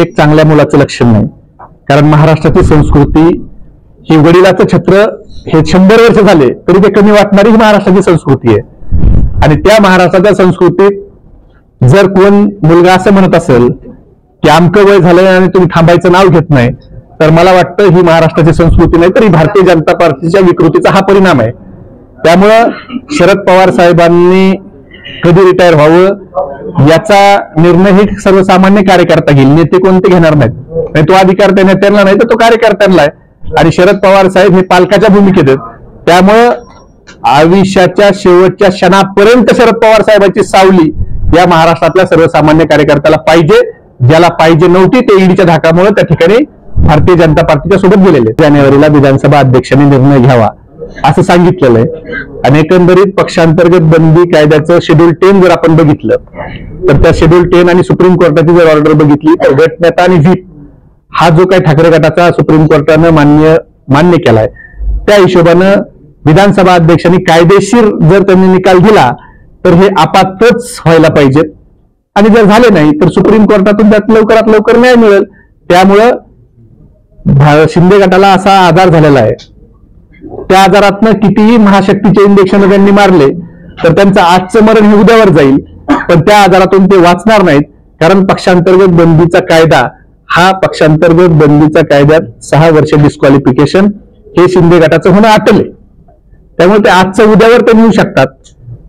एक चांगल्या मुलाचं लक्षण नाही. कारण महाराष्ट्राची संस्कृती ही वडिलाचं छत्र हे 100 वर्ष झाले तरी ते कमी वाटणारी ही महाराष्ट्राची संस्कृती आहे. आणि त्या महाराष्ट्राच्या संस्कृतीत जर कोण मुलगा असं म्हणत असेल की आमकं वय झालंय आणि तुम्ही थांबायचं नाव घेत नाही, तर मला वाटतं ही महाराष्ट्राची संस्कृती नाही तर ही भारतीय जनता पार्टीच्या विकृतीचा हा परिणाम आहे. त्यामुळं शरद पवार साहेबांनी कधी रिटायर व्हावं याचा निर्णय हे सर्वसामान्य कार्यकर्ता घेईल, नेते कोणते घेणार नाहीत. नाही तो अधिकार त्या नेत्यांना नाही तर तो कार्यकर्त्यांना आहे. आणि शरद पवार साहेब हे पालकाच्या भूमिकेत आहेत. त्यामुळं आयुष्याच्या शेवटच्या क्षणापर्यंत शरद पवार साहेबांची सावली या महाराष्ट्रातल्या सर्वसामान्य कार्यकर्त्याला पाहिजे. ज्याला पाहिजे नव्हती ते ईडीच्या धाकामुळे त्या ठिकाणी भारतीय जनता पार्टीच्या सोबत गेलेले. जानेवारीला विधानसभा अध्यक्षांनी निर्णय घ्यावा असं सांगितलेलं आहे. आणि एकंदरीत पक्षांतर्गत बंदी कायद्याचं शेड्यूल 10 जर आपण बघितलं तर त्या शेड्यूल 10 आणि सुप्रीम कोर्टाची जर ऑर्डर बघितली तर गटनेता आणि व्हीप हा जो काही ठाकरे गटाचा सुप्रीम कोर्टानं मान्य केलाय त्या हिशोबानं विधानसभा अध्यक्षांनी कायदेशीर जर त्यांनी निकाल दिला तर हे आपातच व्हायला पाहिजेत. आणि जर झाले नाही तर सुप्रीम कोर्टातून त्यात लवकरात लवकर न्याय मिळेल. त्यामुळं शिंदे गटाला असा आजार झालेला आहे. त्या आजारातनं कितीही महाशक्तीचे इंजेक्शन त्यांनी मारले तर त्यांचं आजचं मरण हे उद्यावर जाईल, पण त्या आजारातून ते वाचणार नाहीत. कारण पक्षांतर्गत बंदीचा कायदा हा पक्षांतर्गत बंदीच्या कायद्यात 6 वर्ष डिस्क्वालिफिकेशन हे शिंदे गटाचं होणं अटल आहे. त्यामुळे ते आजचं उद्यावर ते मिळू शकतात,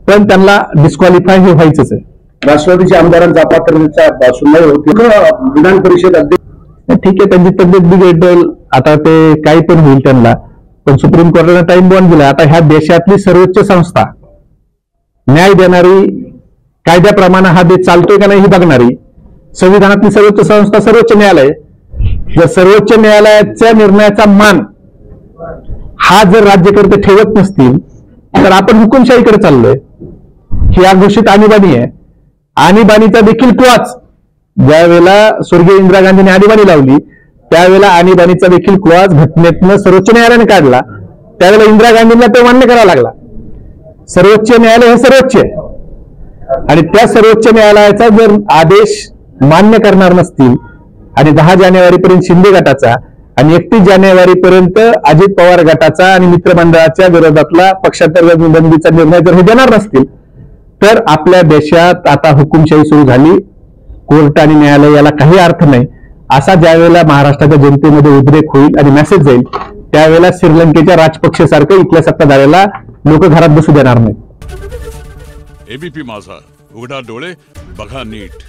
पण त्यांना डिस्क्वालिफाय हे व्हायचंच आहे. राष्ट्रवादीच्या आमदारांचा अपात्रतेचा सुनवाई होती विधान परिषद अध्यक्ष. ठीक आहे, त्यांची तब्येत बिघडेल, आता ते काही पण होईल त्यांना, पण सुप्रीम कोर्टाने टाइम बॉन्ड दिला. आता ह्या देशातली सर्वोच्च संस्था न्याय देणारी, कायद्याप्रमाणे हा देश चालतोय का नाही ही बघणारी संविधानातली सर्वोच्च संस्था सर्वोच्च न्यायालय. जर सर्वोच्च न्यायालयाच्या निर्णयाचा मान हा जर राज्यकर्ते ठेवत नसतील तर आपण हुकुमशाहीकडे चाललोय. ही अघोषित आणीबाणी आहे. आणीबाणीचा देखील क्लॉज ज्या वेळेला स्वर्गीय इंदिरा गांधींनी आणीबाणी लावली त्यावेळेला आणीबाणीचा देखील क्लॉज घटनेतनं सर्वोच्च न्यायालयाने काढला. त्यावेळेला इंदिरा गांधींना तो मान्य करावा लागला. सर्वोच्च न्यायालय हे सर्वोच्च आहे आणि त्या सर्वोच्च न्यायालयाचा जर आदेश मान्य करणार नसतील आणि 10 जानेवारीपर्यंत शिंदे गटाचा आणि 31 जानेवारीपर्यंत अजित पवार गटाचा आणि मित्रमंडळाच्या विरोधातला पक्षांतर्गत बंदीचा निर्णय जर हे देणार नसतील तर आपल्या देशात आता हुकुमशाही सुरू झाली. कोर्ट आणि न्यायालय याला काही अर्थ नाही. असा ज्यावेळेला महाराष्ट्राच्या जनतेमध्ये उद्रेक होईल आणि मेसेज जाईल त्यावेळेला श्रीलंकेच्या राजपक्षेसारखं इथल्या सत्ताधाऱ्याला लोक घरात बसू देणार नाही. एबीपी माझा, उघडा डोळे बघा नीट.